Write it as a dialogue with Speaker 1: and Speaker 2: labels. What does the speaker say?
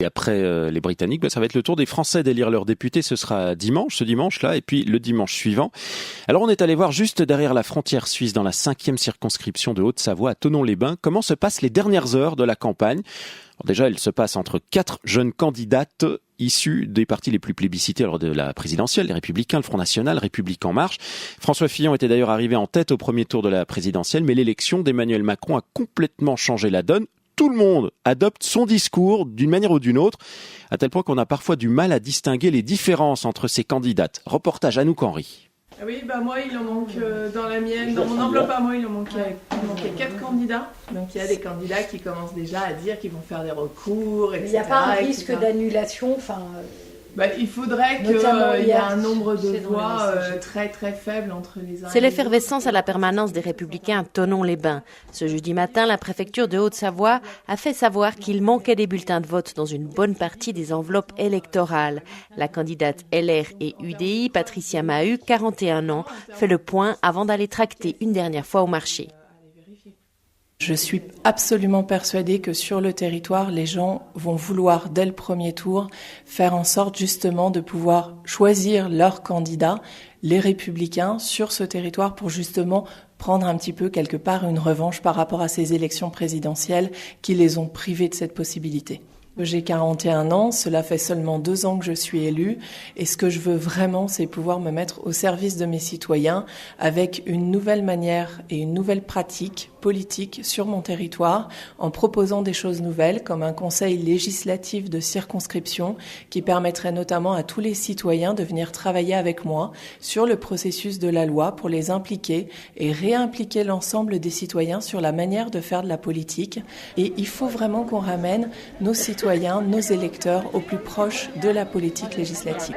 Speaker 1: Et après les Britanniques, ça va être le tour des Français d'élire leurs députés. Ce sera ce dimanche-là, et puis le dimanche suivant. Alors on est allé voir juste derrière la frontière suisse, dans la 5e circonscription de Haute-Savoie, à Thonon-les-Bains, comment se passent les dernières heures de la campagne. Alors déjà, elle se passe entre 4 jeunes candidates issus des partis les plus plébiscités de la présidentielle, les Républicains, le Front National, République En Marche. François Fillon était d'ailleurs arrivé en tête au premier tour de la présidentielle, mais l'élection d'Emmanuel Macron a complètement changé la donne. Tout le monde adopte son discours d'une manière ou d'une autre, à tel point qu'on a parfois du mal à distinguer les différences entre ces candidates. Reportage Anouk Henry.
Speaker 2: Oui, moi il en manque dans la mienne, dans mon enveloppe à moi il manquait 4 candidats. Donc il y a des candidats qui commencent déjà à dire qu'ils vont faire des recours, etc.
Speaker 3: Il n'y a pas un risque d'annulation,
Speaker 2: il faudrait qu'il y ait un nombre de voix très très faible entre les uns.
Speaker 4: C'est l'effervescence à la permanence des Républicains à Thonon-les-Bains. Ce jeudi matin, la préfecture de Haute-Savoie a fait savoir qu'il manquait des bulletins de vote dans une bonne partie des enveloppes électorales. La candidate LR et UDI, Patricia Mahut, 41 ans, fait le point avant d'aller tracter une dernière fois au marché.
Speaker 5: Je suis absolument persuadée que sur le territoire, les gens vont vouloir, dès le premier tour, faire en sorte justement de pouvoir choisir leurs candidats, les Républicains, sur ce territoire pour justement prendre un petit peu quelque part une revanche par rapport à ces élections présidentielles qui les ont privés de cette possibilité. J'ai 41 ans, cela fait seulement 2 ans que je suis élue et ce que je veux vraiment, c'est pouvoir me mettre au service de mes citoyens avec une nouvelle manière et une nouvelle pratique politique sur mon territoire en proposant des choses nouvelles comme un conseil législatif de circonscription qui permettrait notamment à tous les citoyens de venir travailler avec moi sur le processus de la loi pour les impliquer et réimpliquer l'ensemble des citoyens sur la manière de faire de la politique. Et il faut vraiment qu'on ramène nos citoyens, nos électeurs au plus proche de la politique législative.